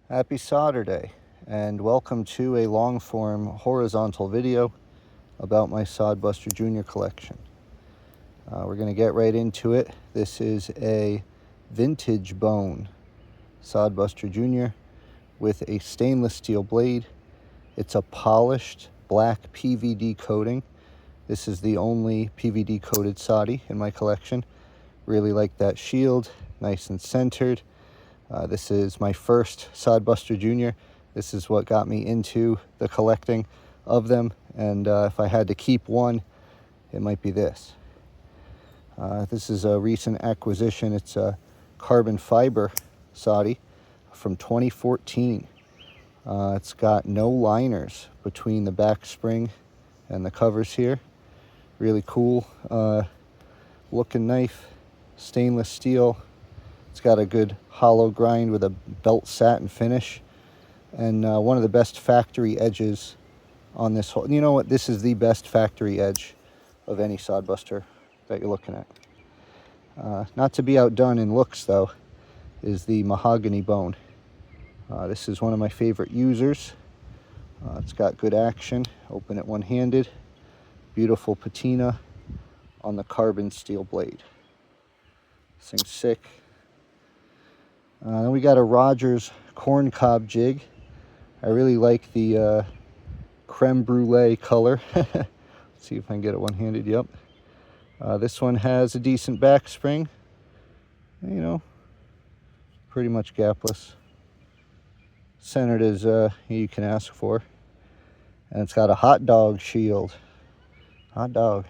Happy Sodurday, and welcome to a long-form horizontal video about my Sodbuster Jr. collection. We're going to get right into it. This is a vintage bone Sodbuster Jr. with a stainless steel blade. It's a polished black PVD coating. This is the only PVD coated Soddy in my collection. Really like that shield, nice and centered. This is my first Sodbuster Jr. This is what got me into the collecting of them, and if I had to keep one, it might be this. This is a recent acquisition. It's a carbon fiber Soddy from 2014. It's got no liners between the back spring and the covers here. Really cool looking knife, stainless steel. It's got a good hollow grind with a belt satin finish, and one of the best factory edges on this whole. You know what? This is the best factory edge of any Sodbuster that you're looking at. Not to be outdone in looks, though, is the Mahogany Bone. This is one of my favorite users. It's got good action. Open it one-handed. Beautiful patina on the carbon steel blade. This thing's sick. Then we got a Rogers corncob jig. I really like the creme brulee color. Let's see if I can get it one-handed. Yep. This one has a decent back spring. You know, pretty much gapless. Centered as you can ask for. And it's got a hot dog shield. Hot dog.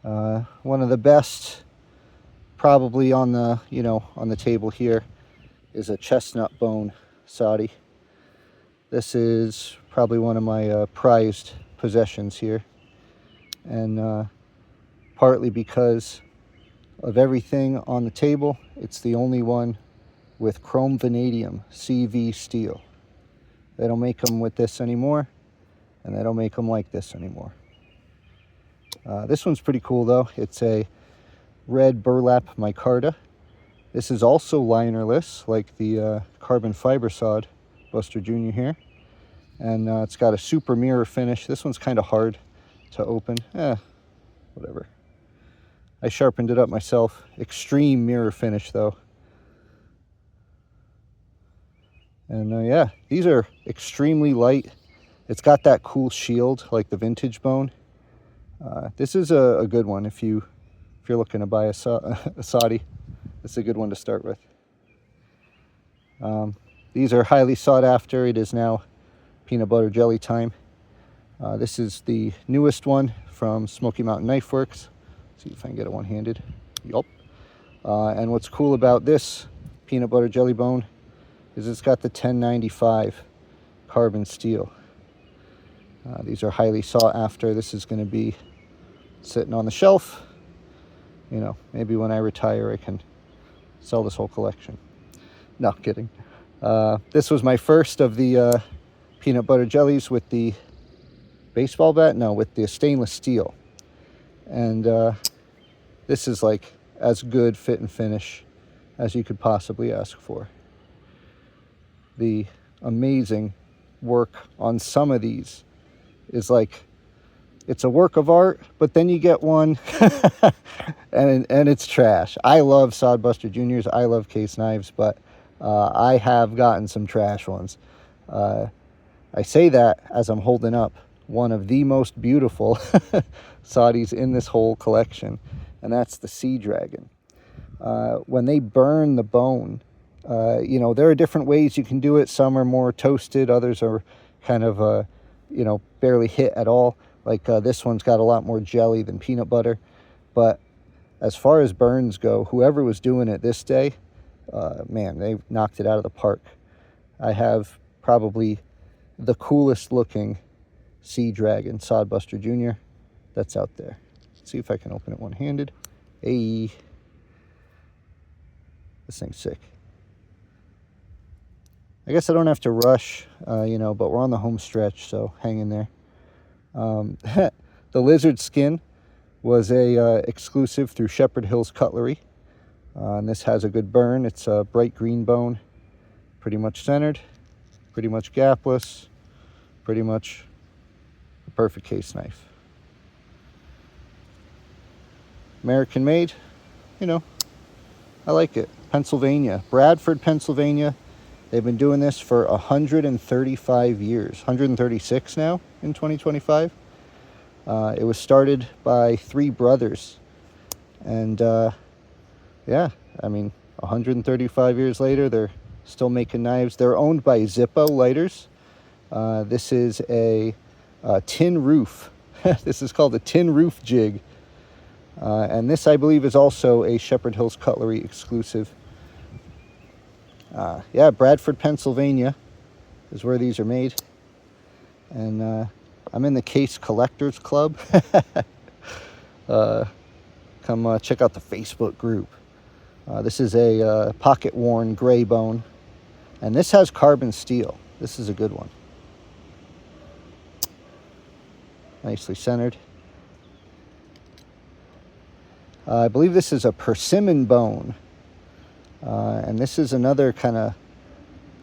One of the best, probably on the on the table here, is a Chestnut Bone Soddy. This is probably one of my prized possessions here, and partly because of everything on the table, it's the only one with chrome vanadium CV steel. They don't make them with this anymore, and they don't make them like this anymore. This one's pretty cool though. It's a red burlap micarta. This is also linerless, like the carbon fiber Sod Buster Jr. here, and it's got a super mirror finish. This one's kind of hard to open. Whatever. I sharpened it up myself. Extreme mirror finish though. And yeah, these are extremely light. It's got that cool shield like the vintage bone. This is a good one if you're looking to buy a Soddy. This is a good one to start with. These are highly sought after. It is now peanut butter jelly time. This is the newest one from Smoky Mountain Knife Works. See if I can get it one-handed. Yup. And what's cool about this peanut butter jelly bone is it's got the 1095 carbon steel. These are highly sought after. This is going to be sitting on the shelf. You know, maybe when I retire, I can sell this whole collection. No, kidding. This was my first of the peanut butter jellies with the baseball bat. No, with the stainless steel. And this is like as good fit and finish as you could possibly ask for. The amazing work on some of these is like, it's a work of art, but then you get one and it's trash. I love Sodbuster Juniors. I love case knives, but I have gotten some trash ones. I say that as I'm holding up one of the most beautiful Soddys in this whole collection, and that's the Sea Dragon. When they burn the bone, there are different ways you can do it. Some are more toasted, others are kind of barely hit at all. Like this one's got a lot more jelly than peanut butter. But as far as burns go, whoever was doing it this day, man, they knocked it out of the park. I have probably the coolest looking Sea Dragon Sodbuster Jr. that's out there. Let's see if I can open it one-handed. Hey, this thing's sick. I guess I don't have to rush, but we're on the home stretch, so hang in there. The lizard skin was a exclusive through Shepherd Hills Cutlery, and this has a good burn. It's a bright green bone, pretty much centered, pretty much gapless, pretty much a perfect case knife. American made, you know, I like it. Pennsylvania, Bradford, Pennsylvania. They've been doing this for 135 years, 136 now in 2025. It was started by 3 brothers. And yeah, I mean, 135 years later, they're still making knives. They're owned by Zippo Lighters. This is a tin roof. This is called a tin roof jig. And this, I believe, is also a Shepherd Hills Cutlery exclusive. Yeah, Bradford, Pennsylvania is where these are made. And I'm in the Case Collectors Club. Come check out the Facebook group. This is a pocket-worn gray bone. And this has carbon steel. This is a good one. Nicely centered. I believe this is a persimmon bone. And this is another kind of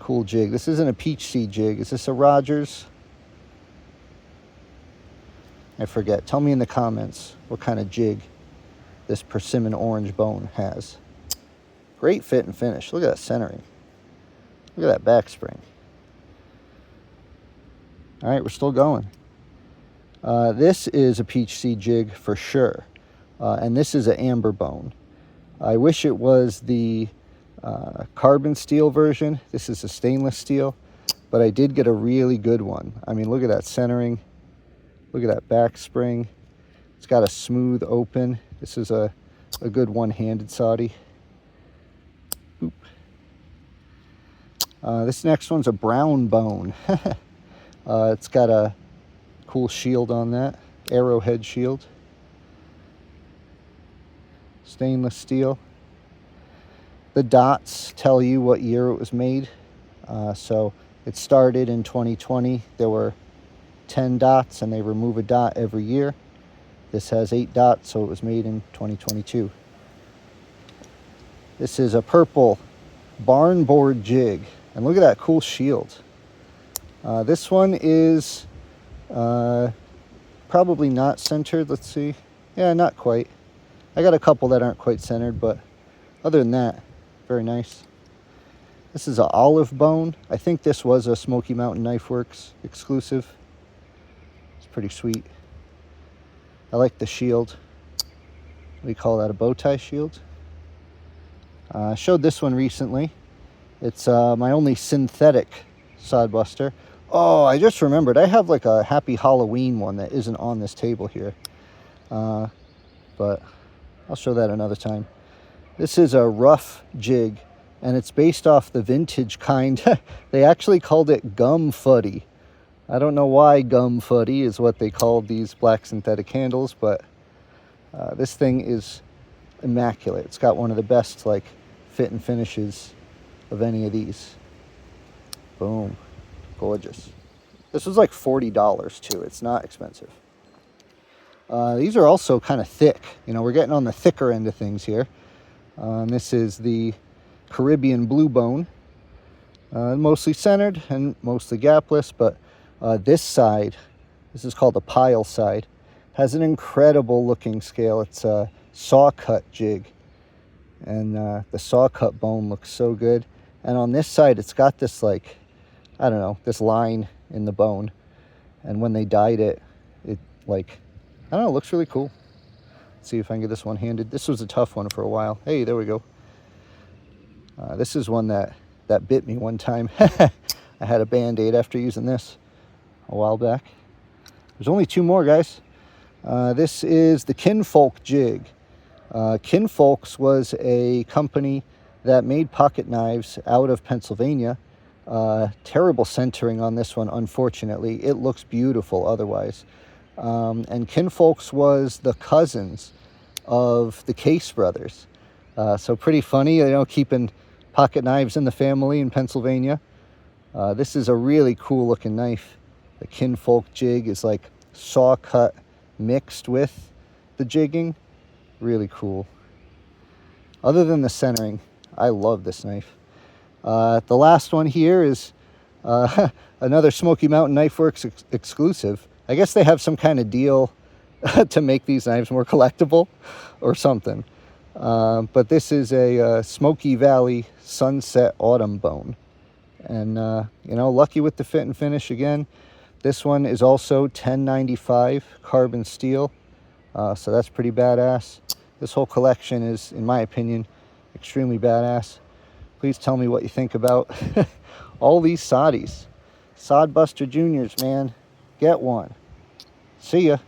cool jig. This isn't a peach seed jig. Is this a Rogers? I forget. Tell me in the comments what kind of jig this persimmon orange bone has. Great fit and finish. Look at that centering. Look at that back spring. All right, we're still going. This is a peach seed jig for sure. And this is an amber bone. I wish it was the carbon steel version. This is a stainless steel, but I did get a really good one. I mean, look at that centering. Look at that back spring. It's got a smooth open. This is a good one-handed Soddy. Boop. This next one's a brown bone. It's got a cool shield on that, arrowhead shield. Stainless steel. The dots tell you what year it was made. So it started in 2020. There were 10 dots, and they remove a dot every year. This has 8 dots, so it was made in 2022. This is a purple barn board jig, and look at that cool shield. This one is probably not centered. Let's see. Yeah, not quite. I got a couple that aren't quite centered, but other than that, very nice. This is an olive bone. I think this was a Smoky Mountain Knife Works exclusive. It's pretty sweet. I like the shield. We call that a bow tie shield. I showed this one recently. It's my only synthetic sodbuster. Oh, I just remembered. I have like a Happy Halloween one that isn't on this table here. But I'll show that another time. This is a rough jig, and it's based off the vintage kind. They actually called it gum Fuddy. I don't know why gum Fuddy is what they called these black synthetic handles, but this thing is immaculate. It's got one of the best like fit and finishes of any of these. Boom. Gorgeous. This was like $40 too. It's not expensive. These are also kind of thick. You know, we're getting on the thicker end of things here. This is the Caribbean blue bone. Mostly centered and mostly gapless, but this side, this is called the pile side, has an incredible looking scale. It's a saw cut jig, and the saw cut bone looks so good. And on this side, it's got this like, I don't know, this line in the bone, and when they dyed it, it like, I don't know, it looks really cool. Let's see if I can get this one handed. This was a tough one for a while. Hey, there we go. This is one that bit me one time. I had a Band-Aid after using this a while back. There's only 2 more, guys. This is the Kinfolk jig. Kinfolk's was a company that made pocket knives out of Pennsylvania. Terrible centering on this one, unfortunately. It looks beautiful otherwise. And Kinfolk's was the cousins of the Case brothers. So pretty funny, you know, keeping pocket knives in the family in Pennsylvania. This is a really cool looking knife. The Kinfolk jig is like saw cut mixed with the jigging. Really cool. Other than the centering, I love this knife. The last one here is another Smoky Mountain Knife Works exclusive. I guess they have some kind of deal to make these knives more collectible or something. But this is a Smoky Valley Sunset Autumn Bone. And, you know, lucky with the fit and finish again. This one is also 1095 carbon steel. So that's pretty badass. This whole collection is, in my opinion, extremely badass. Please tell me what you think about all these Soddys. Sodbuster Juniors, man. Get one. See ya.